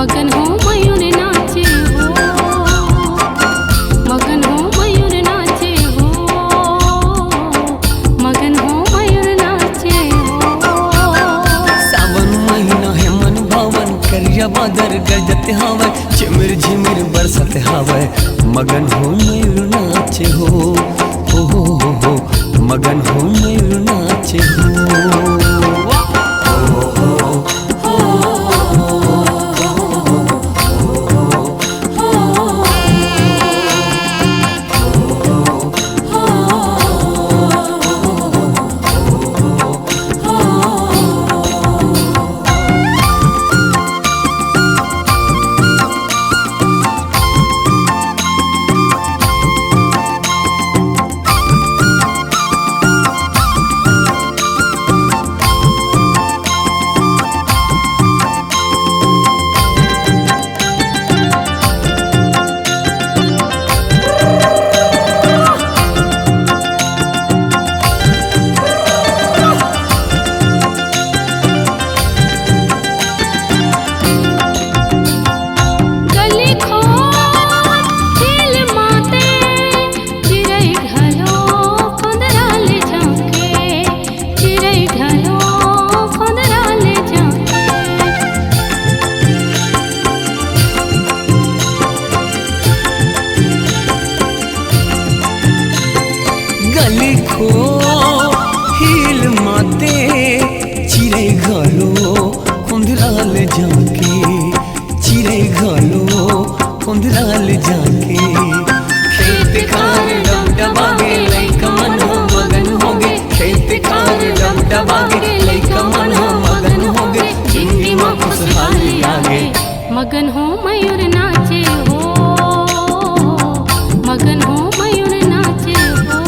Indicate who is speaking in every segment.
Speaker 1: मगन हो मयूर नाचे हो, मगन हो मयूर नाचे हो, मगन हो मयूर नाचे हो।
Speaker 2: सावन महीना है मन भावन, करिया बादर गरजत हवै, झिमिर झिमिर बरसत हवै, मगन हो मयूर नाचे हो, हो मगन हो मयूर नाचे हो। गली खो हिल माते चिरे घलो कुंदराल जाके, चिरे घलो कुंदराल जाके। खेत खार डबडबागे लइका मन हो मगन होगे, खेत खार डबडबागे लइका मन हो मगन होगे, जिंदगी में खुशहाली आगे।
Speaker 1: मगन हो मयूर नाचे हो, मगन हो मयूर नाचे हो।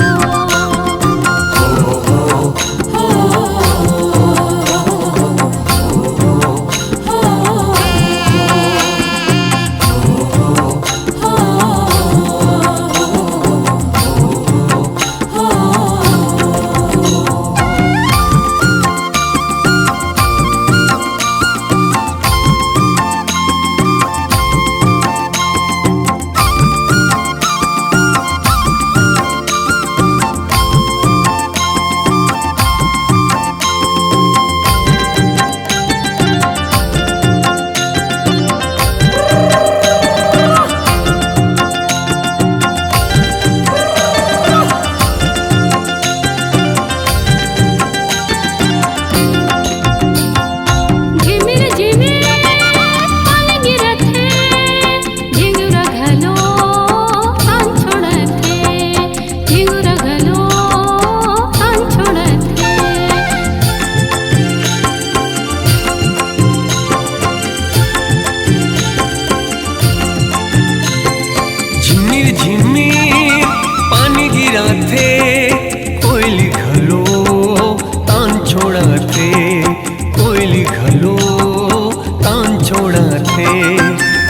Speaker 2: झिमिर पानी गिराते, कोयली घलो तान छोड़ाते, कोयली घलो तान छोड़ाते।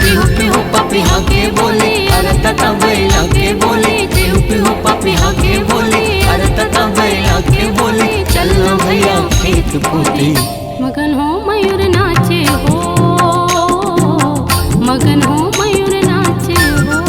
Speaker 2: पिहु पिहु पपिहा के बोले, अरे तता बैला के बोले, पिहु पिहु पपिहा के बोले, अरे तता बैला के बोले, चलना भैया खेत पोते।
Speaker 1: मगन हो मयूर नाचे हो, मगन हो मयूर नाचे हो।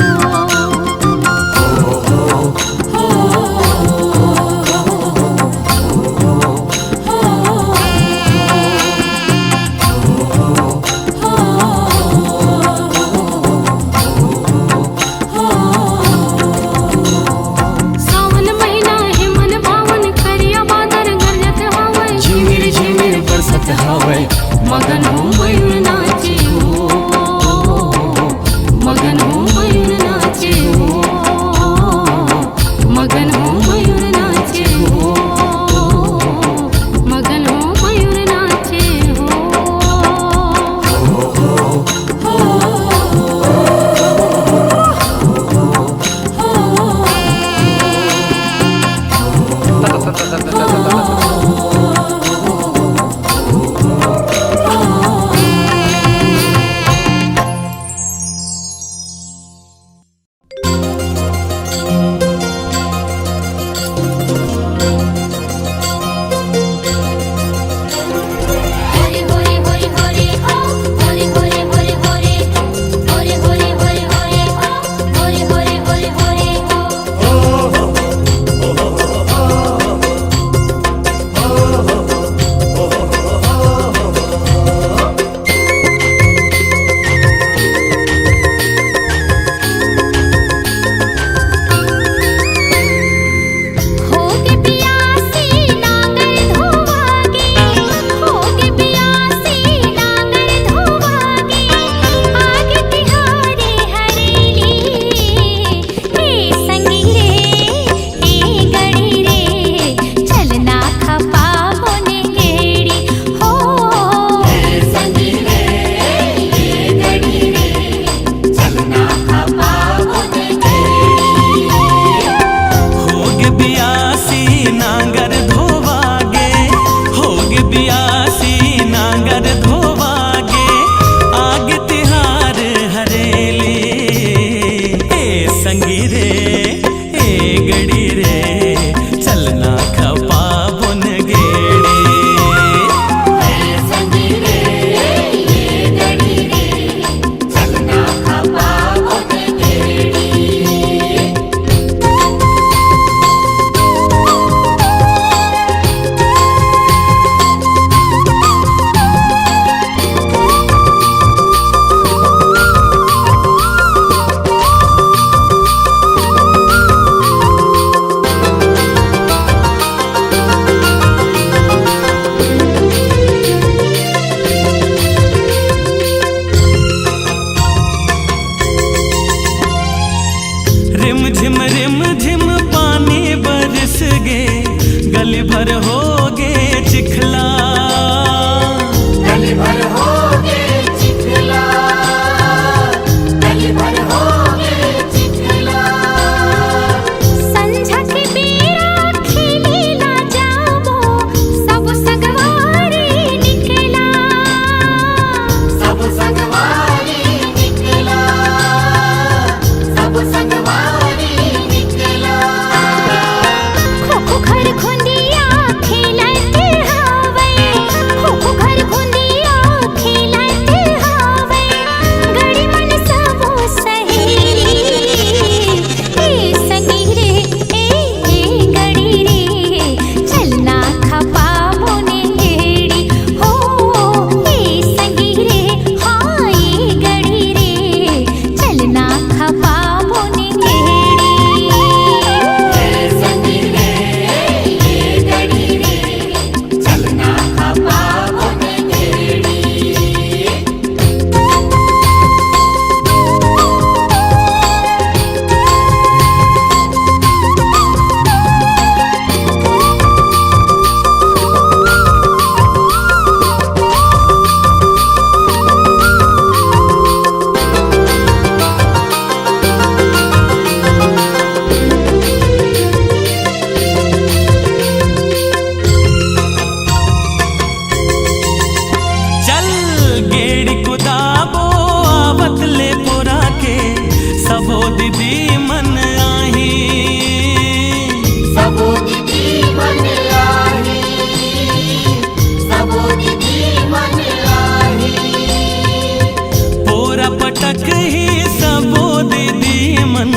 Speaker 3: चटक ही सबो दीदी मन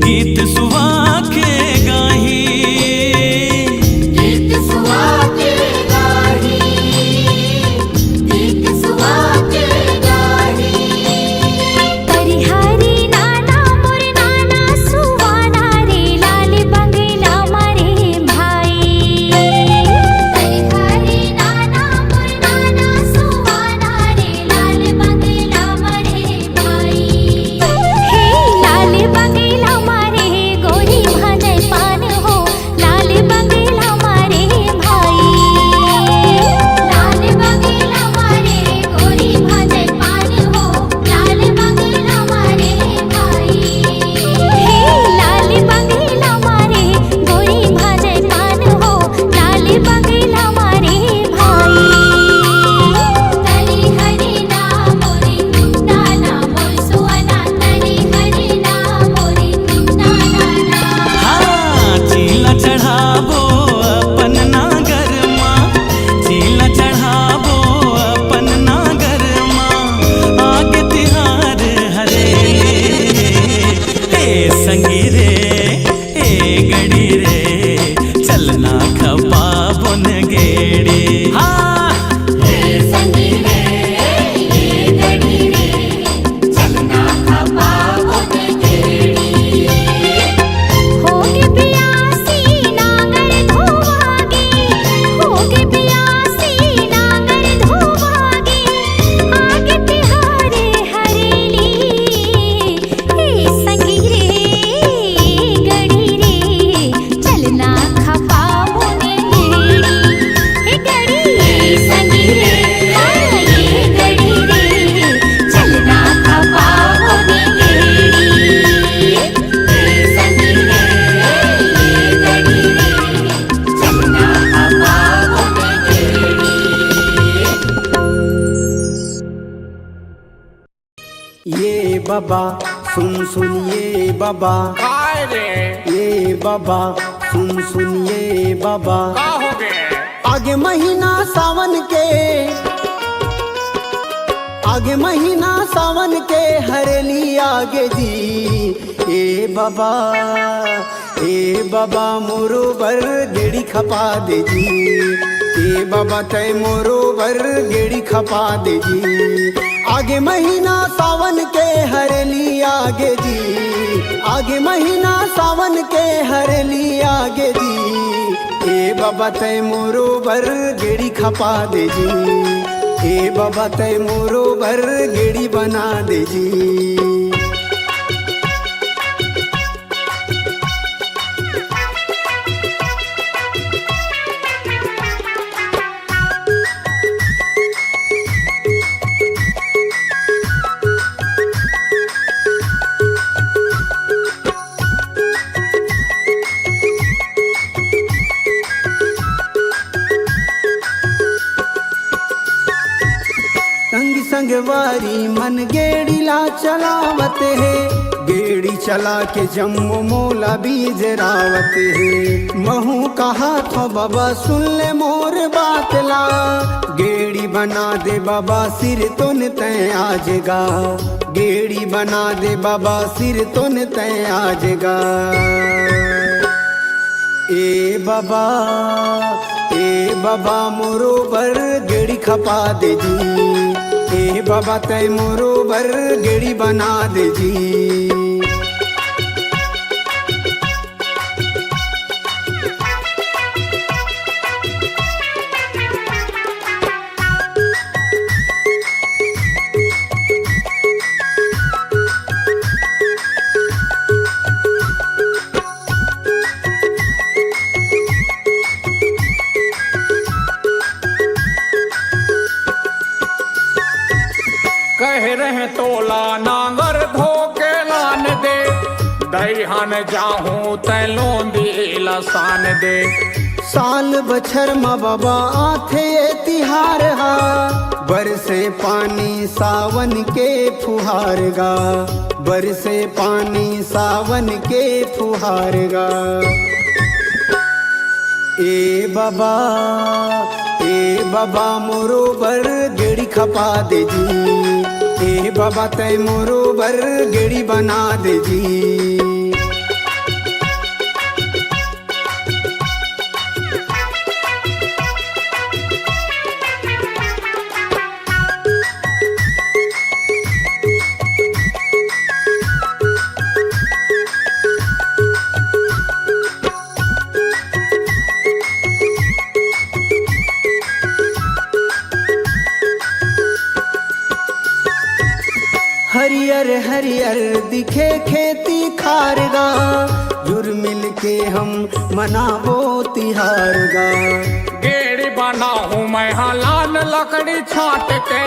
Speaker 3: गीत सुहा के गाही।
Speaker 4: गीत सुहा के गाही, गीत सुहा के गाही।
Speaker 5: परिहारी नाना मोर नाना सुवाना रे लाल बंगला मारे भाई। परिहारी नाना मोर नाना सुवाना रे लाल बंगला मारे भाई। हे लाल बंगला मारे गोरी भाने पान हो लाल बंगला मारे भाई। लाल बंगला मारे गोरी भाने पान हो लाल बंगला मारे भाई। हे लाल बंगला मारे गोरी भाने पान हो लाल बंगला मारे भाई। तली हरी ना मोरी नाना मोर सुवना तली हरी ना मोरी नाना।
Speaker 3: हाँ चीला चढ़ाबो अपन नागर माँ, चीला चढ़ाबो अपन नागर माँ। आगे तिहार हरे हे संगी रे हे गड़ी रे चलना खपा बुन गेड़ी। हाँ
Speaker 4: संगी रे ये गड़ी रे चलना खपा बुन गेड़ी।
Speaker 5: होगे प्यासी नांगर धोवागे, होगे प्यासी नांगर धोवागे। आगे तिहारे हरेली हे संगी रे गड़ी रे चलना खपा बोने गेड़ी। हे गड़ी संगी रे हाँ ये गड़ी रे चलना खपा बोने गेड़ी।
Speaker 4: संगी रे ये गड़ी रे चलना खपा बुन गेड़ी।
Speaker 6: ये बाबा सुन सुन ये बाबा,
Speaker 7: काय रे
Speaker 6: ये बाबा सुन सुन ये बाबा।
Speaker 7: का हो गए?
Speaker 6: आगे महीना सावन के, आगे महीना सावन के हरेली आगे जी। ए बाबा मोरो बर गेड़ी खपा दे जी। ए बाबा तय मोरो बर गेड़ी खपा दे जी। आगे महीना सावन के हरेली आगे जी। आगे महीना सावन के हरेली आगे जी। ए बाबा तय मोरो बर गेड़ी खपा दे जी। ए बाबा तय मोरो बर गेड़ी बना दे जी। संग संगवारी मन गेड़ीला चलावत है। गेड़ी चला के जम्मू मोला बीज रावत है। महू कहा तो बाबा सुन ले मोर बात ला। गेड़ी बना दे बाबा सिर तुन तय आजगा। गेड़ी बना दे बाबा सिर तुन तय आजगा। ए बाबा मोरो बर गेड़ी खपा दे जी। ए बाबा तय मोरो बर गेड़ी बना दे जी।
Speaker 7: कह रहे तोला नांगर धोके लान दे, दईहान जाहूं तैलोंदी लसान दे।
Speaker 6: साल बछर म बाबा आथे ये तिहार हा। बरसे पानी सावन के फुहार गा। बरसे पानी सावन के फुहार गा। ए बाबा मोरो बर गेड़ी खपा दे जी। ए बाबा तय मोरो बर गेड़ी बना दे जी। हरियर हरियर दिखे खेती खारगा, जुर मिल के हम मनावो तिहार गा।
Speaker 7: गेड़ी बना हूँ मैं हलान लकड़ी छाट के,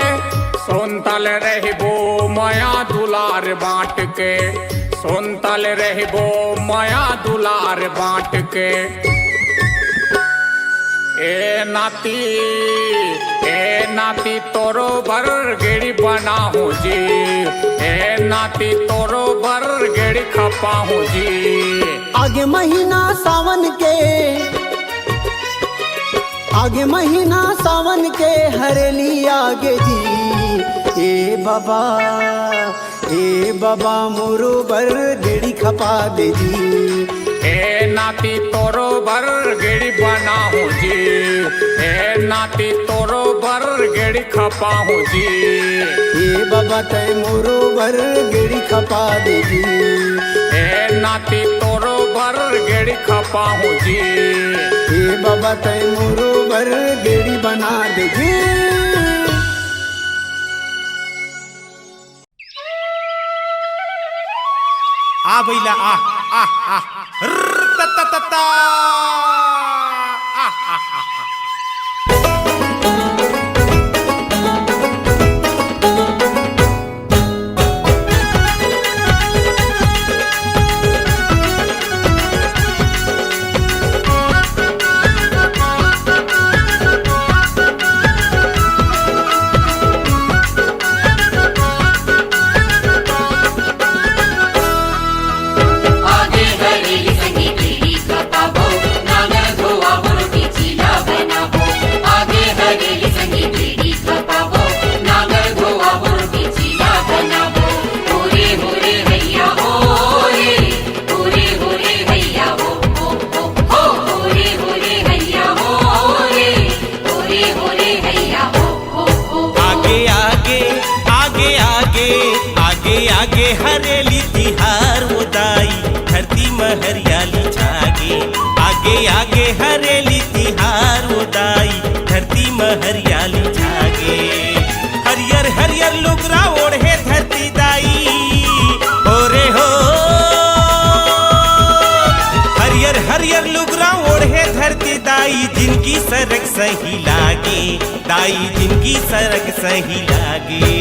Speaker 7: सोनतल रहबो माया दुलार बांट के, सोनतल रहबो माया दुलार बांट के। ए नाती तोरो बर गेड़ी बना हूँ जी, ए नाती तोरो बर गेड़ी खपा हूँ जी।
Speaker 6: आगे महीना सावन के, आगे महीना सावन के हरेली आगे जी। ए बाबा मोरो बर गेड़ी खपा दे जी।
Speaker 7: ए नाती तोरो बर गेड़ी बना हूँ जी, ए नाती तोरो बर गेड़ी खपा हूँ जी।
Speaker 6: ए बाबा तय मोरो बर गेड़ी खपा दे जी।
Speaker 7: ए नाती तोरो बर गेड़ी खपा हूँ जी।
Speaker 6: ए बाबा तय मोरो बर गेड़ी बना दे जी।
Speaker 8: आ भैला आ आ आ त त त त आ आ आ।
Speaker 3: आगे हरेली तिहार उदाई धरती में हरियाली छागे। आगे आगे हरेली तिहार उदाई धरती में हरियाली छागे। हरियर हरियर लुगरा ओढ़े धरती दाई हो रे हो। हरियर हरियर लुगरा ओढ़े धरती दाई, जिनकी सरक सही लागे दाई, जिनकी सरक सही लागे।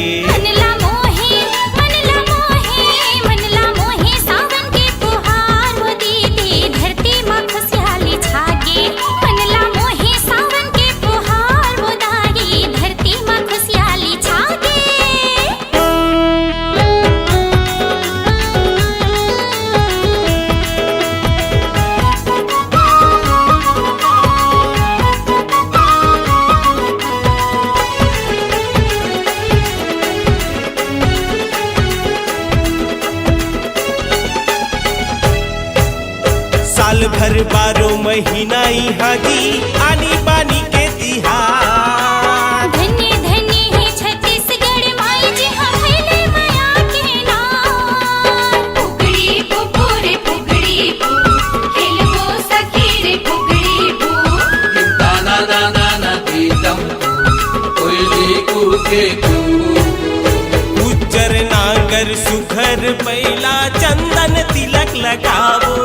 Speaker 3: साल भर 12 महीना हाजी आनी बानी के तिहार।
Speaker 5: धन्य धन्य है छत्तीसगढ़ माई जी हम भैले माया के नाम।
Speaker 4: फुगड़ी फुफुरे फुगड़ी फू, खेलबो सखी रे फुगड़ी फू।
Speaker 9: दाना दाना ना दीदम कोयली कूके कू।
Speaker 3: उज्जर नांगर सुघर बैला चंदन तिलक लगावो।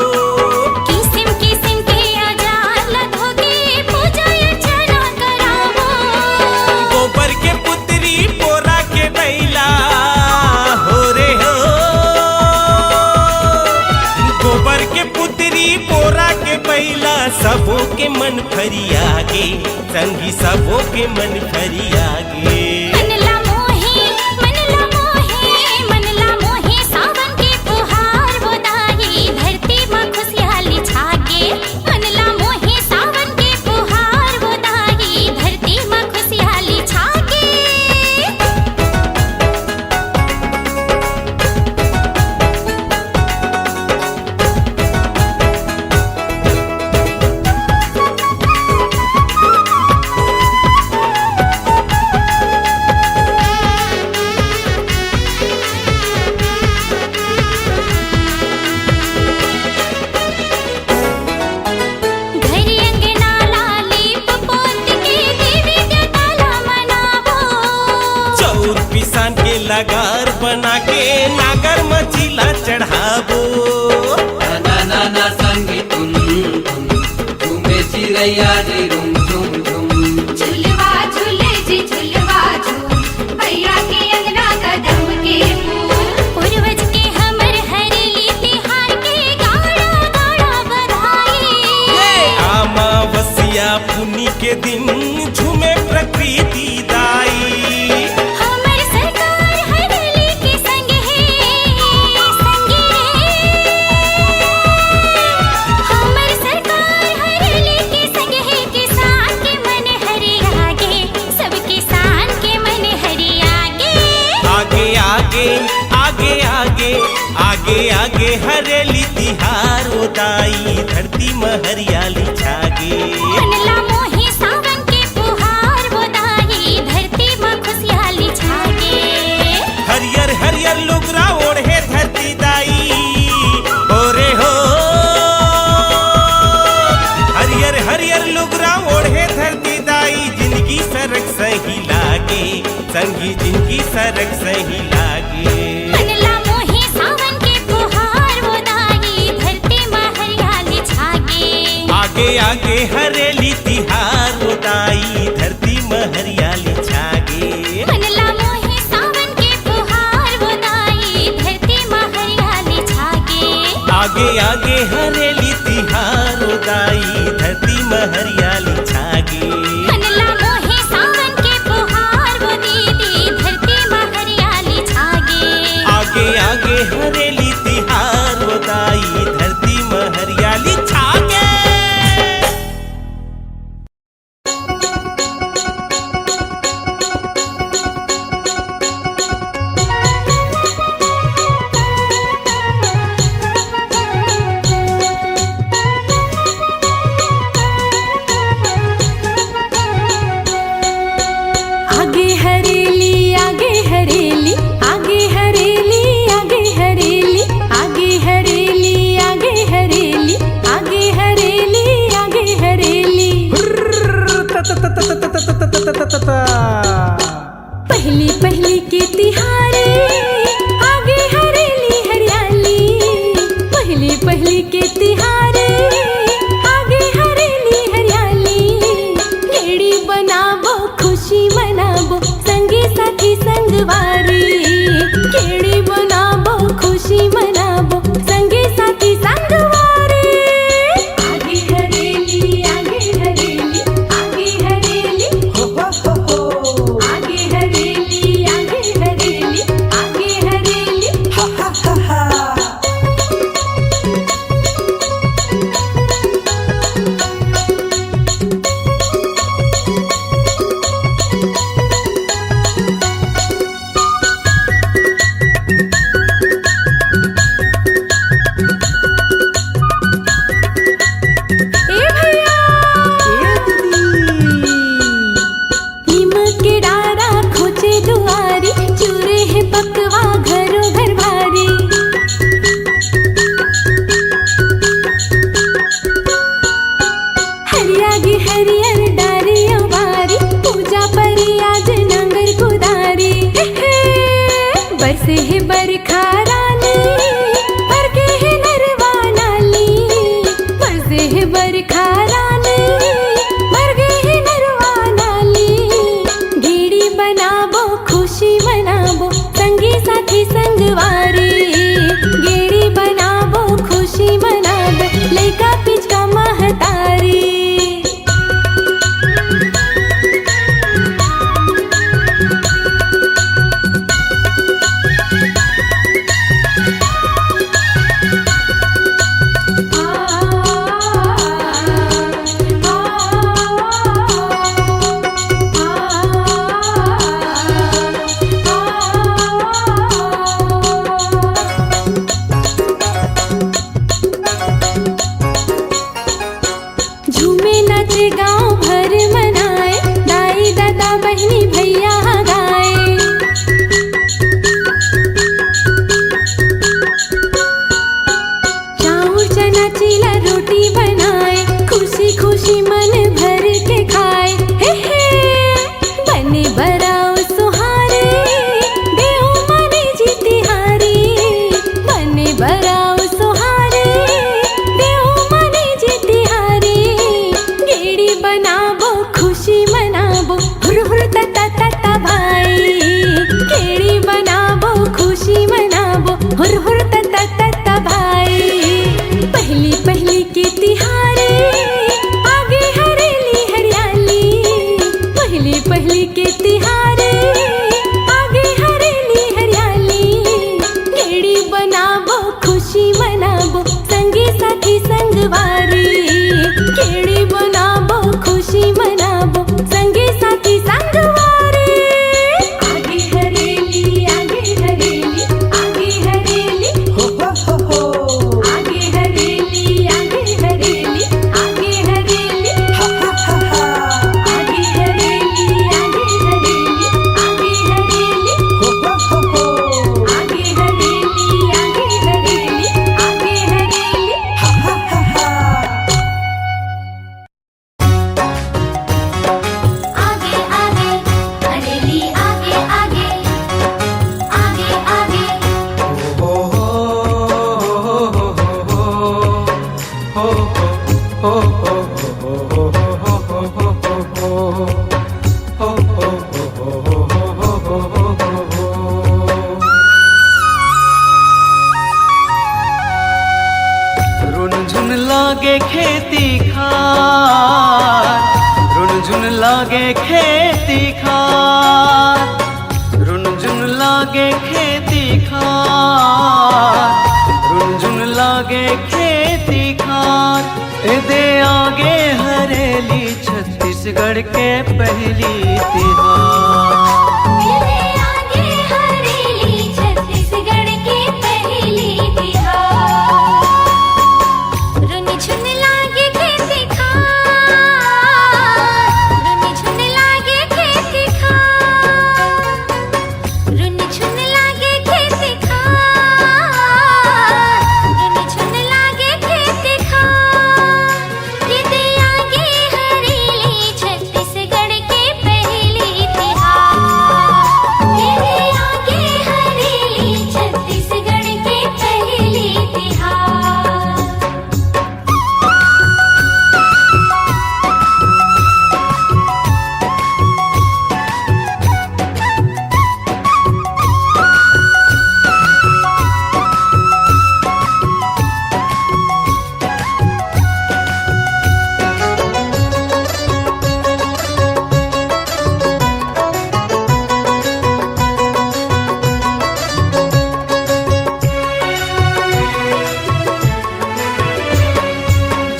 Speaker 3: सबों के मन फरियागे संगी, सबों के मन फरियागे।
Speaker 5: मनला मोहे सावन के फुहार बोदाई धरती में खुशहाली छागे। मनला मोहे सावन के फुहार बोदाई धरती में खुशहाली छागे।
Speaker 3: बना के नागर मचिला चढ़ाबो।
Speaker 9: ना ना ना संगी तुम झूमे चिड़ैया रे रुम झुम झुम।
Speaker 4: झुलवा झूले जी झुलवा झूल भैया के अंगना कदम के फूल।
Speaker 5: पूर्वज के हमर हरेली तिहार के गाड़ा गाड़ा बधाई।
Speaker 3: अमावस्या पुन्नी के दिन झूमे प्रकृति दाई।
Speaker 5: हमर सरकार हरेली के संग है संगी रे। हमर सरकार हरेली के संग है किसान के मन हरियागे। सब किसान के मन हरियागे।
Speaker 3: आगे आगे आगे आगे आगे आगे हरेली तिहार उदाई धरती में हरियाली छागे।
Speaker 5: मनला मोही सावन के फुहार बोदाई धरती में खुशहाली छागे।
Speaker 3: हरियर हरियर लुगरा ओढ़े धरती दाई हो रे हो। हरियर हरियर लुगरा ओढ़े धरती दाई जिंदगी सरक सही लागे। संगी जिंदगी सरक सही लागे।
Speaker 5: मनला मोही सावन के फुहार बोदाई धरती में हरियाली छागे।
Speaker 3: आगे आगे हरेली तिहार उदाई धरती में हरियाली छागे।
Speaker 5: मनला मोही सावन के फुहार बोदाई धरती में हरियाली छागे।
Speaker 3: आगे आगे हरेली तिहार उदाई धरती में हरियाली छागे।
Speaker 5: मनला मोही सावन के फुहार बोदीदी धरती में हरियाली छागे।
Speaker 3: आगे आगे हरेली तिहार उदाई धरती में हरियाली छागे।
Speaker 1: आगे हरेली आगे हरेली आगे हरेली आगे हरेली आगे हरेली आगे हरेली आगे हरेली आगे हरेली। पहली पहली के तिहारे आगे हरेली हरियाली। पहली पहली के तिहारे आगे हरेली हरियाली। गेड़ी बनाबो खुशी मनाबो संगी साथी संगवारी। गेड़ी बनाबो खुशी मनाबो संगी साथी संगवारी। आगे हरेली आगे हरेली आगे हरेली हो हो हो। आगे हरेली आगे हरेली आगे हरेली हा हा हा हा। ए भैया नीम के डारा खोचे दुआरी। चूरे है पकवा घरों घर भारी। हरियागी हरियर डारियों बारी। पूजा परी आज नंगर कुदारी। बरसे है बरखा रानी बरके है नरवा नाली। बरसे है बरखा रानी बरके है नरवा नाली। गेड़ी बनाबो खुशी मनाबो संगी साथी संगवारी। गेड़ी बनाबो खुशी मनाबो लइका पिचका महतारी। संगी संगवारी केड़ी बनाबो खुशी मनाबो संगी साथी संगवारी आगे हरेली आगे हरेली आगे हरेली
Speaker 6: हो हो हो
Speaker 1: आगे हरेली आगे हरेली आगे हरेली
Speaker 6: हा हा हा हा
Speaker 1: आगे हरेली आगे हरेली आगे हरेली
Speaker 6: हो हो हो
Speaker 1: आगे हरेली आगे हरेली आगे हरेली
Speaker 6: हा हा हा हा
Speaker 5: आगे आगे हरेली आगे आगे आगे आगे
Speaker 6: हो हो
Speaker 2: रुनझुन लागे खेती खार रुनझुन लागे खेती खार रुनझुन लागे खेती खार रुनझुन लागे खेती खार दे आगे हरेली छत्तीसगढ़ के पहली तिहार
Speaker 5: मेरे आगे हरेली छत्तीसगढ़ के पहली तिहार रुन झुन लागे खेती खार रुन झुन लागे खेती खार रुन झुन लागे खेती खार रुन झुन लागे खेती खार दे आगे हरेली छत्तीसगढ़ के पहली तिहार मेरे आगे हरेली छत्तीसगढ़ के पहली तिहार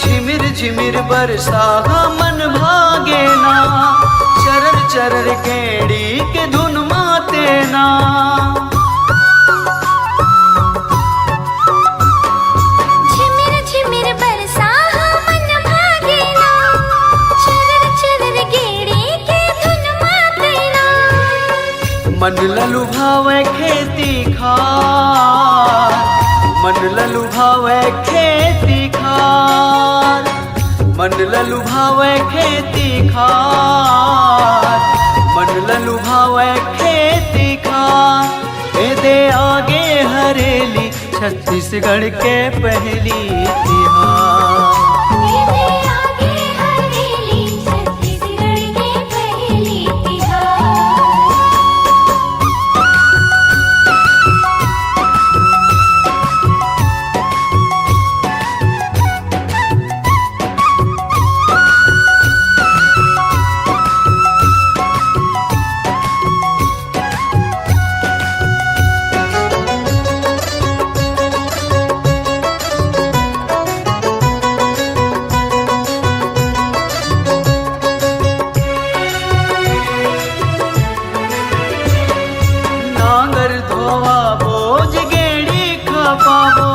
Speaker 2: झिमिर झिमिर बरसा मन भागे ना चरर चरर केड़ी के धुन माते ना
Speaker 5: झिमिर झिमिर बरसा मन भागे ना चरर चरर गेड़ी के धुन माते ना
Speaker 2: मन ललु भावे खेती खार मन ललु भावे खेती खार मन ललु भावे खेती खार मन ललु भावे खेती खार दे आगे हरेली छत्तीसगढ़ के पहली तिहार
Speaker 5: मेरे आगे हरेली छत्तीसगढ़ के पहली तिहार
Speaker 2: नांगर धोवा बोझ गेड़ी खपाबो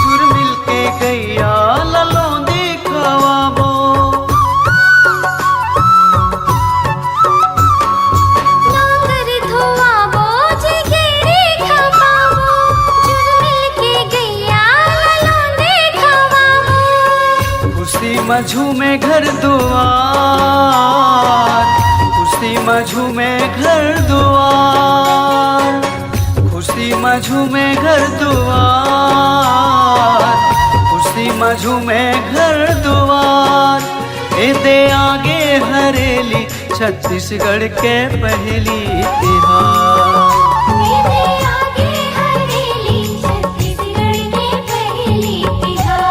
Speaker 2: सुर मिल के गैया ललोंदी खवाबो
Speaker 5: नांगर धोआ बोझ गेड़ी खपाबो जुर मिल के गैया ललोंदे खवाबो
Speaker 2: खुशी मझू में घर दुआर खुशी मझू में घर दुआर खुशी मझू में घर दुआर खुशी मझू में घर दुआर दे आगे हरेली छत्तीसगढ़ के पहली तिहार
Speaker 5: मेरे आगे हरेली छत्तीसगढ़ के पहली तिहार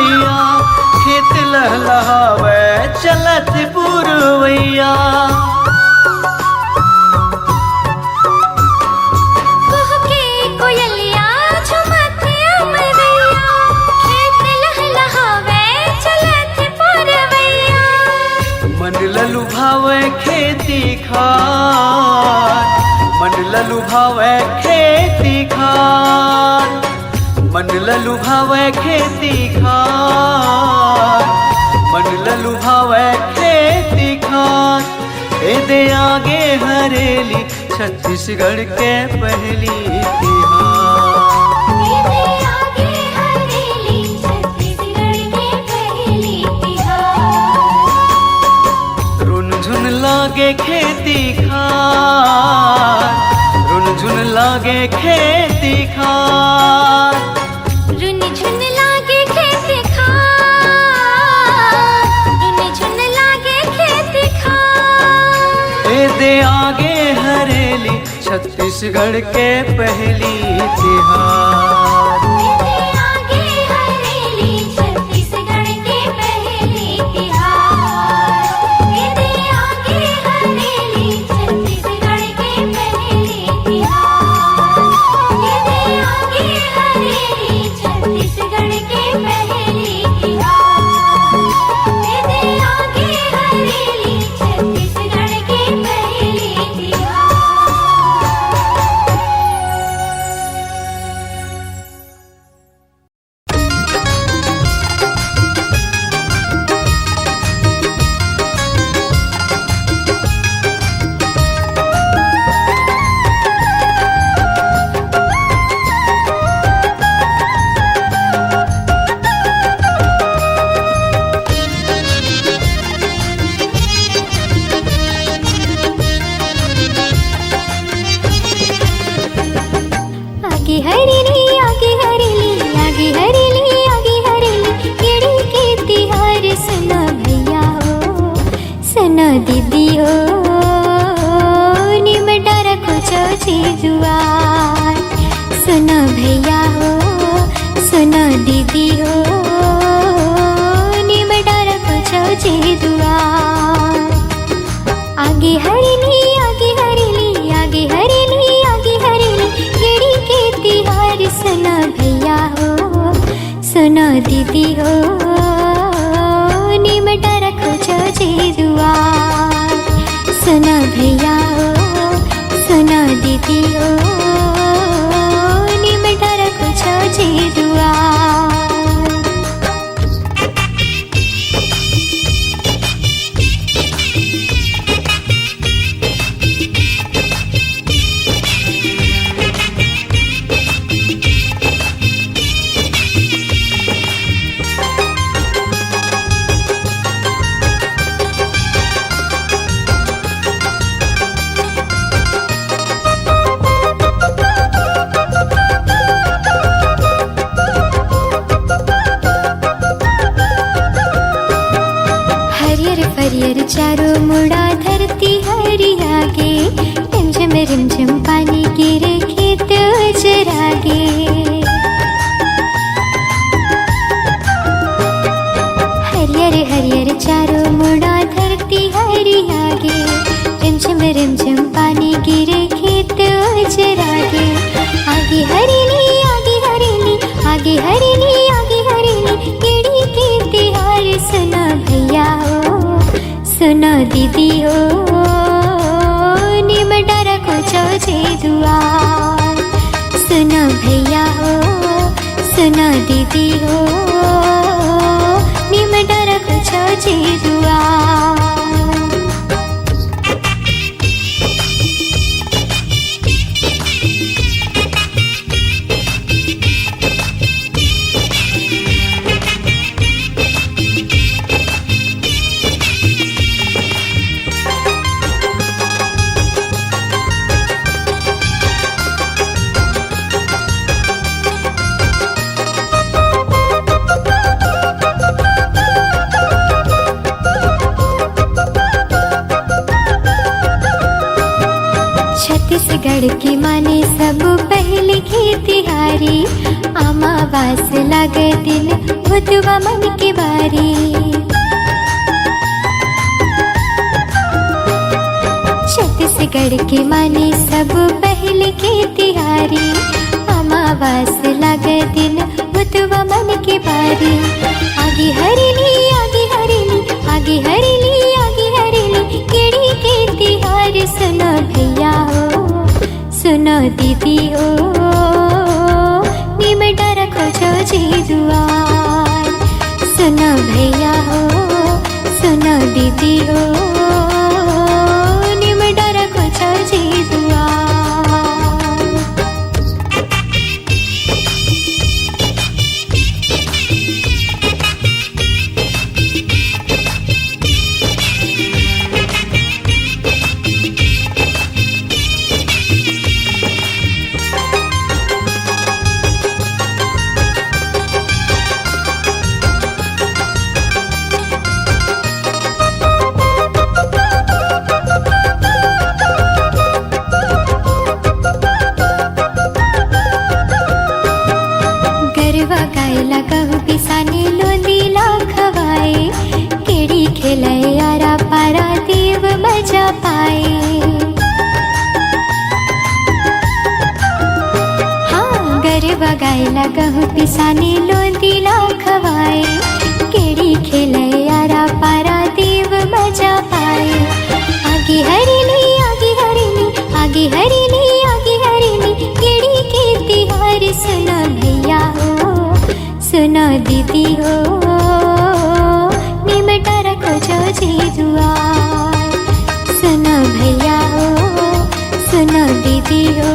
Speaker 10: पुरवैया खेत लहलहावे चलत पुरवैया
Speaker 5: कुहके कोयलिया झुमत अमरैया खेत लहलहावे चलत पुरवैया
Speaker 10: मन ललुभावे खेती खार मन ललुभावे खेती खार मन ललुभावे खेती खार मन ललुभावे खेती खार ए दे आगे हरेली छत्तीसगढ़ के पहली तिहार
Speaker 5: मेरे आगे हरेली छत्तीसगढ़ के पहली तिहार
Speaker 10: रुन झुन लागे खेती खार रुन झुन लागे खेती खार
Speaker 5: रुन झुन लागे खेती खार रुन झुन लागे खेती खार
Speaker 10: ए दे आगे हरेली छत्तीसगढ़ के पहली तिहार
Speaker 5: मेरे आगे हरेली छत्तीसगढ़ के पहली तिहार मेरे आगे हरेली छत्तीसगढ़ के पहली तिहार मेरे आगे हरेली छत्तीसगढ़ के पहली तिहार मेरे आगे हरेली छत्तीसगढ़ के पहली तिहार आगे हरेली आगे हरेली आगे हरेली आगे हरेली केड़ी के तिहार सुना भैया हो सुना दीदी हो निमटा रखो चौची जुआर सुना भैया हो सुना दीदी हो निमटा रखो चौची जुआर आगे हरेली आगे हरेली आगे हरेली आगे हरेली केड़ी के तिहार सुना भैया हो सुना दीदी हो निमटा रखो चौची दुआर सुना भैया हो सुना दीदी हो निमटा रखो चौची दुआर हरियर चारों मुड़ा धरती हरियागे रिमझिम रिमझिम पानी गिरे खेत उजरागे हरियर हरियर चारों मुड़ा धरती हरियागे रिमझिम रिमझिम पानी गिरे खेत उजरागे आगे हरेली आगे हरेली आगे हरेली आगे हरेली केड़ी के तिहार सुना भैया हो सुना दीदी हो निमटा रखो चौची दुआर सुना भैया हो सुना दीदी हो निमटा रखो चौची दुआर छत्तीसगढ़ की माने सब पहले हंसी खेतिहारी अमावास लागे दिन भुतवा मन के बारी छत्तीसगढ़ के माने सब पहले खेतिहारी अमावास लागे दिन भुतवा मन के बारी आगे हरेली आगे हरेली आगे हरेली आगे हरेली केड़ी के तिहार सुनो भैया हो सुनो दीदी हो निमटा रखो जी दुआर सुनो भैया हो सुनो दीदी हो निमटा रखो जी दुआर बगाइला गहूँ पिसाने लोंदीला खवाए केड़ी खेले यारा पारा देव मजा पाए आगे हरेली आगे हरेली आगे हरेली आगे हरेली केड़ी के तिहार सुनो भैया हो सुनो दीदी हो निमटा रखो जी दुआर सुनो भैया हो सुनो दीदी हो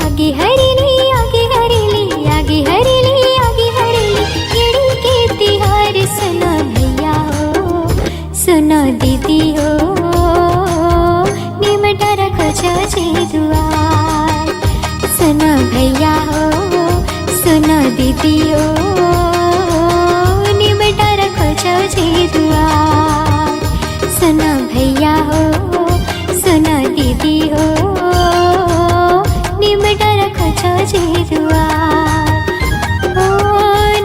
Speaker 5: आगे हरेली आगे हरेली आगे हरेली आगे हरेली केड़ी के तिहार सुनो भैया हो सुनो दीदी हो निमटा रखो जी दुआर सुनो भैया हो सुनो दीदी हो निमटा रखो जी दुआर सुनो भैया हो सुनो दीदी हो निमटा रखो जी दुआर ओ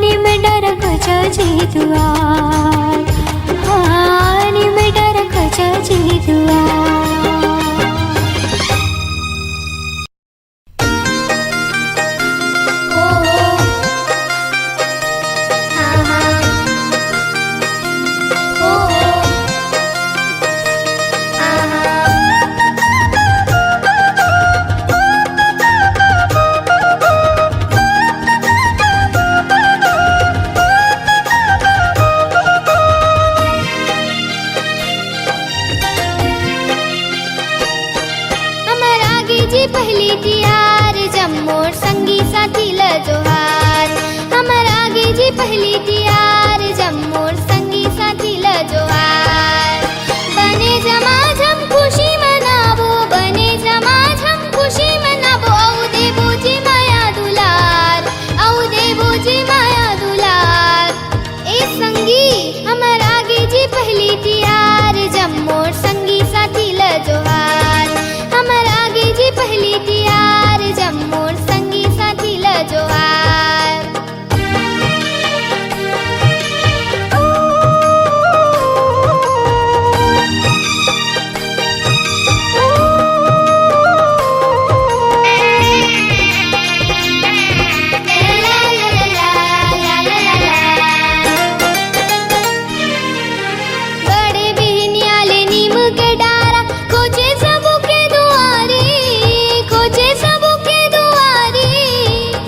Speaker 5: निमटा रखो जी दुआर हाँ निमटा रखो जी दुआर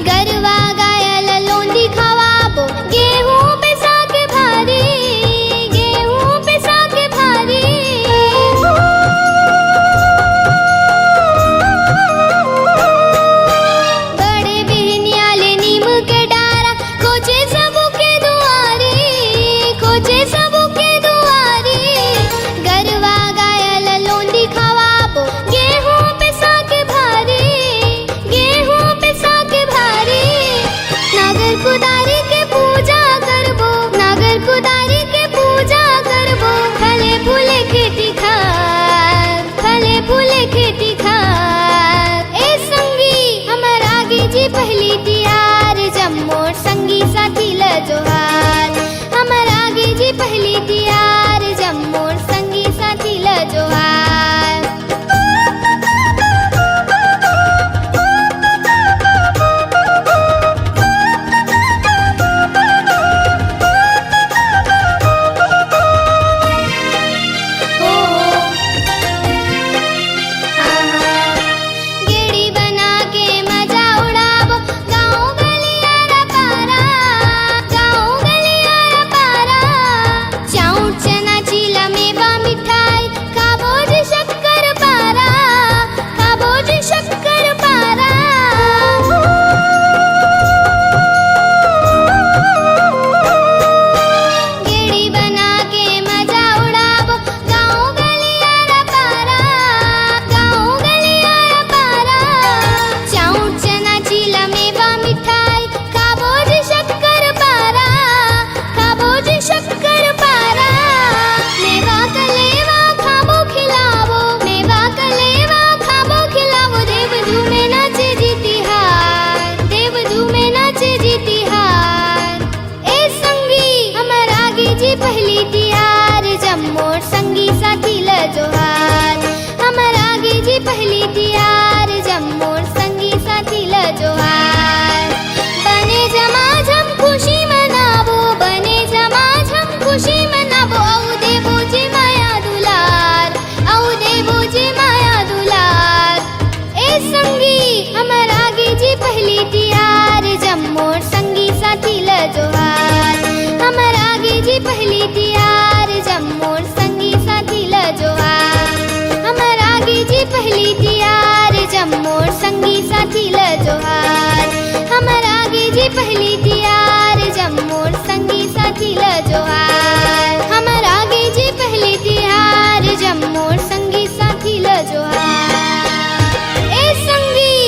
Speaker 5: गरवा जोहार हमर आगे जी पहली तिहार जब मोर संगी साथी ल जोहार गेड़ी बना के मजा उड़ाबो गाँव गलिया रा पारा गाँव गलिया रा पारा चाउर चना चीला मेवा मिठाई खाबो जी शक्कर पारा खाबो जी शक्कर पारा गेड़ी बना के मजा उड़ाबो गाँव गलिया रा पारा गाँव गलिया रा पारा चाउर चना चीला मेवा मिठाई खाबो जी शक्कर पारा खाबो जी शक्कर पारा मेवा कलेवा खाबो खिलावो मेवा कलेवा खाबो खिलावो देव झूमे नाचे जीतिहार देव झूमे नाचे जीतिहार ए संगी हमर आगे जी पहली तिहार जब मोर संगी साथी ल जोहार हमर आगे जी पहली तिहार जब मोर संगी साथी ल जोहार बने जमाझम खुशी मनाबो बने जमाझम खुशी मनाबो औ देवो जी माया दुलार औ देवो जी माया दुलार ए संगी हमर आगे जी पहली तिहार जब मोर संगी साथी ल जोहार हमर आगे जी पहली तिहार जब मोर संगी साथी ल जोहार हमर आगे जी पहली तिहार जब मोर संगी साथी ल जोहार हमर आगे जी पहली तिहार जब मोर संगी साथी ल जोहार हमर आगे जी पहली तिहार जब मोर संगी साथी ल जोहार ए संगी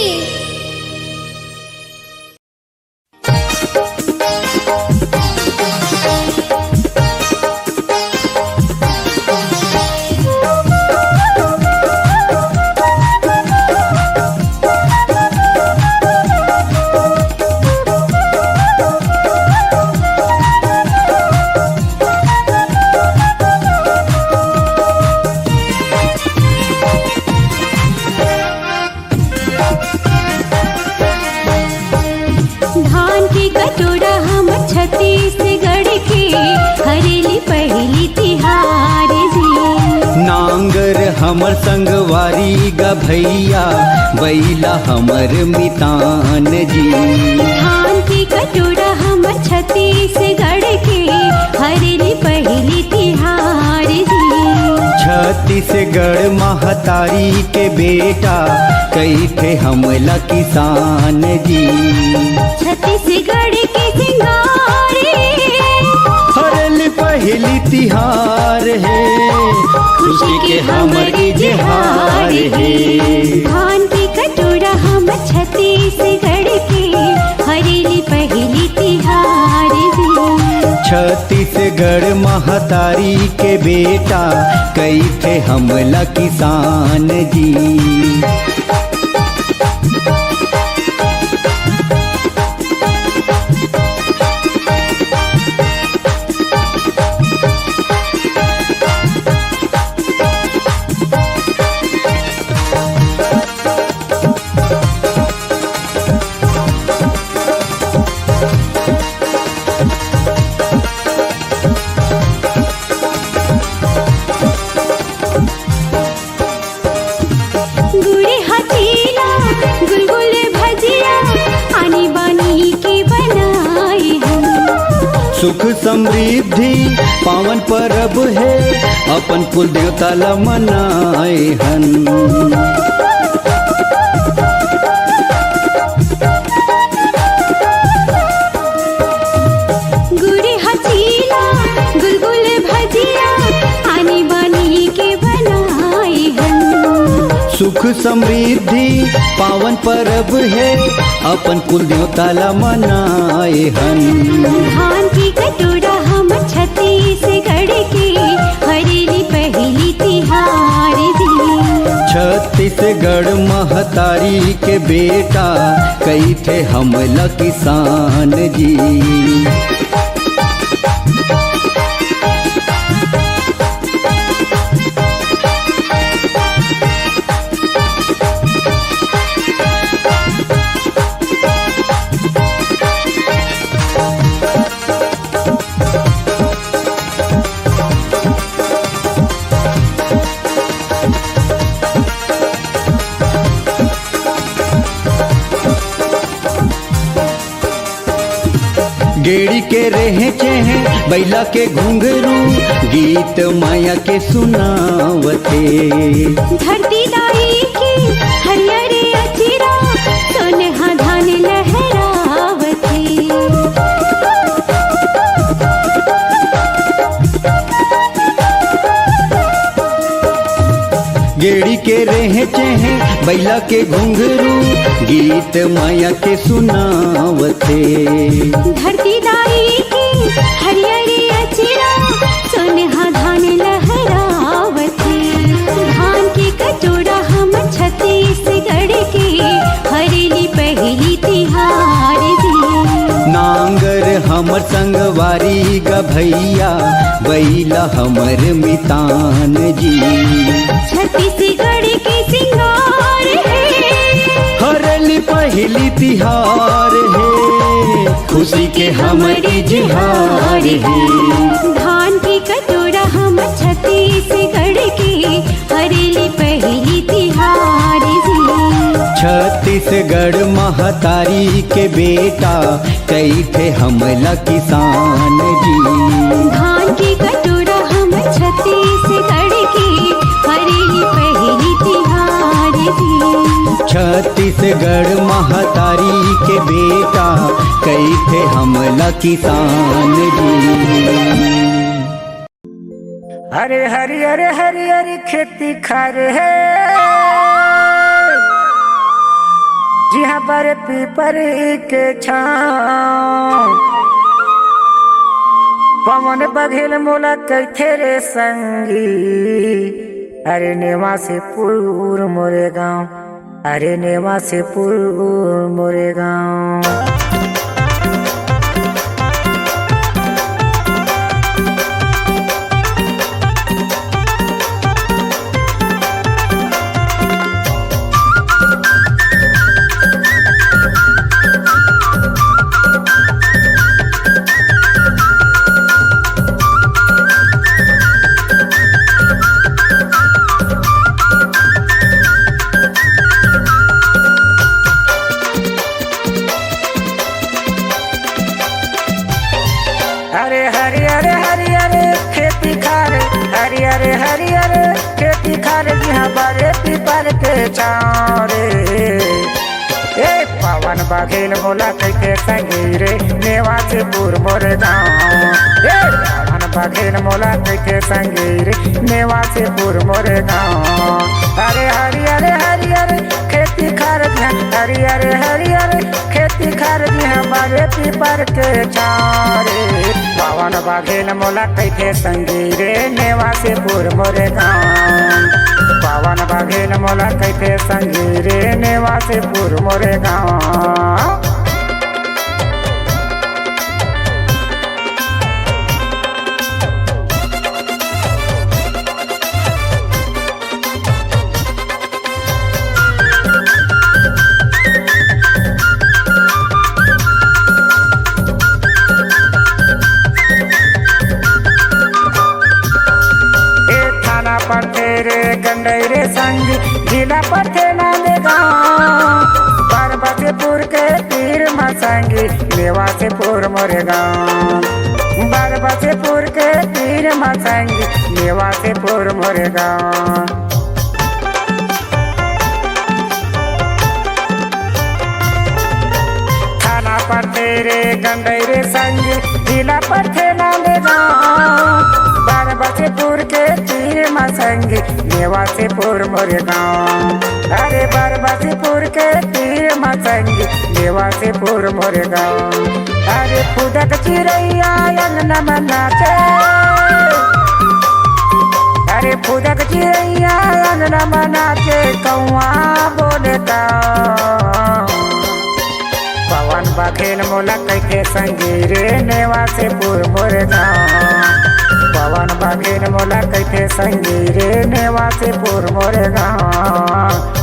Speaker 1: धान की कटोरा हम छत्तीसगढ़ के हरेली पहली तिहार जी
Speaker 10: नांगर हमर संगवारी ग भैया बैला हमर मितान जी
Speaker 1: धान की कटोरा हम छत्तीसगढ़ के हरेली पहली तिहार जी
Speaker 10: छत्तीसगढ़ महतारी के बेटा कई थे हमला किसान जी
Speaker 1: छत्तीसगढ़ के सिंगारे
Speaker 10: हरली पहली तिहार है खुशी के हमारी जिहार है
Speaker 1: धान की कटोरा हम छत्तीसगढ़ के हरेली पहली तिहार जी
Speaker 10: छत्तीसगढ़ महतारी के बेटा कई थे हमला किसान जी
Speaker 1: गुड़ी हथीला गुलगुल भजिया आनी बानी के बनाए हम
Speaker 10: सुख समृद्धि पावन परब है अपन कुल देवता ला मनाए हन
Speaker 1: गुड़ी हथीला गुलगुल भजिया आनी बानी के बनाए हम
Speaker 10: सुख समृद्धि पावन परब है अपन कुल देवता ला मनाए हन
Speaker 1: धान की कटोरा हम छत्तीसगढ़ के हरेली पहली तिहार जी
Speaker 10: छत्तीसगढ़ महतारी के बेटा कई थे हमला किसान जी गेड़ी के रहे चेहे बैला के घुंघरू गीत माया के सुनावते।
Speaker 1: धरती दाई की हरियर अचिरा सोनहा धान लहरावते।
Speaker 10: गेड़ी के रहे चेहे बैला के घुंघरू गीत माया के सुनावते।
Speaker 1: धरती दाई की हरियर अचिरा सोनहा धान लहरावते। धान के कटोरा हम छत्तीसगढ़ के हरेली पहली तिहार जी।
Speaker 10: नांगर हमर संगवारी ग भैया बैला हमर मितान जी।
Speaker 1: छत्तीसगढ़ के सिंगार है
Speaker 10: हरेली पहली तिहार है खुशी के हमारी जिहार है।
Speaker 1: धान की कटोरा हम छत्तीसगढ़ के हरेली पहली तिहार जी।
Speaker 10: छत्तीसगढ़ महतारी के बेटा कई थे हमला किसान जी।
Speaker 1: धान की कटोरा हम छत्तीसगढ़ के हरेली पहली तिहार जी।
Speaker 10: छत्तीसगढ़ महतारी के बेटा कई थे हमला किसान जी।
Speaker 7: हरे हरी हरे हरी हरी खेती खर है जहाँ पर पीपर के छाँव पवन बघेल मोला कैथे रे संगी। अरे नेवा से पुर मोरे गाँव, अरे नेवा से पुर मोरे गाँव। अरे हरी हरे हरी हरे खेती खार, हरी हरे हरी हरे खेती खार जहाँ बारे पीपर के चारे। ए पवन बघेल मोला कैके संगी रे नेवा से पुर मोर गाँव। ए पवन बघेल मोला कैके संगी रे नेवा से पुर मोर गाँव। अरे हरी हरे हरी हरे खेती खार हरी हरे हरी हरे खेती खार जहाँ बारे पीपर के चारे। पवन बघेल मोला कैथे संगी रे नेवा से पुर मोरे गाँव। पवन बघेल मोला कैथे संगी रे नेवा से पुर मोरे गाँव। गंडैरे संग जिला पथे नांदे गाँव। बरबसपुर के तीर मसंगी नेवा से पुर मोरे गाँव। बरबसपुर के तीर मसंगी नेवा से पुर मोरे गाँव। थाना पर तेरे गंडैरे संग जिला पथे नांदे गाँव। बरबसपुर के तीर मसंगी नेवा से पुर मोरे गाँव। अरे बरबसपुर के तीर मसंगी नेवा से पुर मोरे गाँव। अरे फुदक चिड़ैया अंगना में नाचे। अरे फुदक चिड़ैया अंगना में नाचे कौआ बोले का। पवन बघेल मोला कैथे संगी रे नेवा से पुर मोरे गाँव। पवन बघेल मोला कैथे संगी रे नेवा से पुर मोरे गाँव।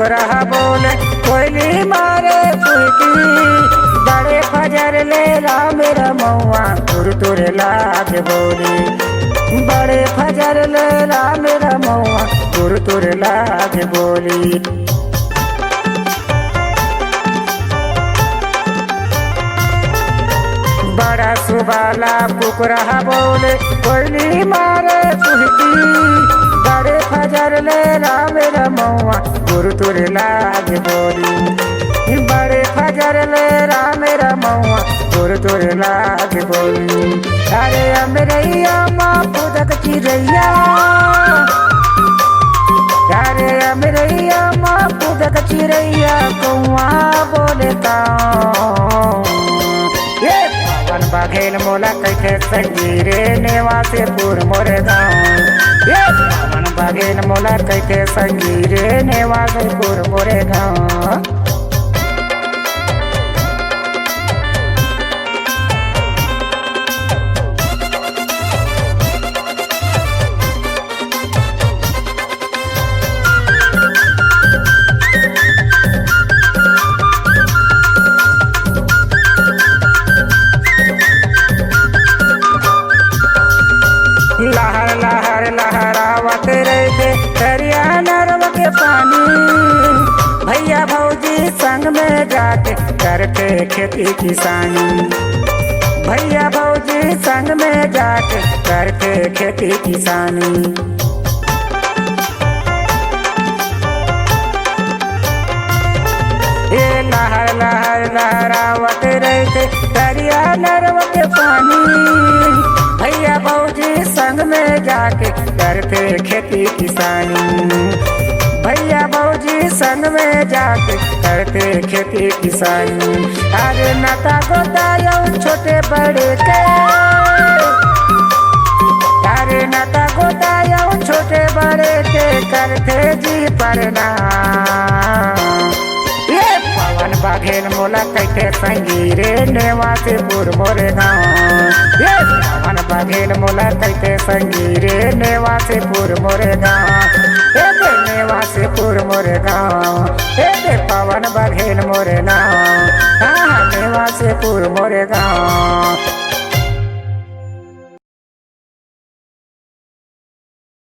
Speaker 7: कुकरा बोले कोयली मारे चुहकी बड़े फजर ले राम रमौआ तुर तुर लाग बोली बड़े फजर ले राम रमौआ तुर तुर लाग बोली बड़ा सुबाला कुकरा बोले कोयली मारे चुहकी बड़े फजर ले राम रमौआ तुर तुर लाग बोली बड़े फजर ले राम रमौआ तुर तुर लाग बोली अरे अमरैया माँ पुदक चिड़ैया अरे अमरैया माँ पुदक चिड़ैया कौआ बोले पवन बघेल मोला कैथे संगीरे नेवासेपुर मोरे गाँव पवन बघेल मोला कैथे संगीरे नेवासेपुर मोरे गाँव लहर लहर लहरावत रहते दरिया नरव के पानी भैया भौजी संग में जाके करते खेती किसानी भैया भौजी संग में जाके करते खेती किसानी ये लहर लहर लहरावत रहते दरिया नरव के पानी भैया भौजी संग में जाके करते खेती किसानी भैया भौजी संग में जाके करते खेती किसानी अरे नाता गोताया छोटे बड़े के अरे नाता गोताया छोटे बड़े के करते जी परना पवन बघेल मोला कैथे संगीरे नेवासेपुर मोरे गाँव पवन बघेल मोला कैथे संगीरे नेवासेपुर मोरे गाँव नेवासेपुर मोरे गाँव पवन बघेल मोरे गाँव नेवासेपुर मोरे गाँव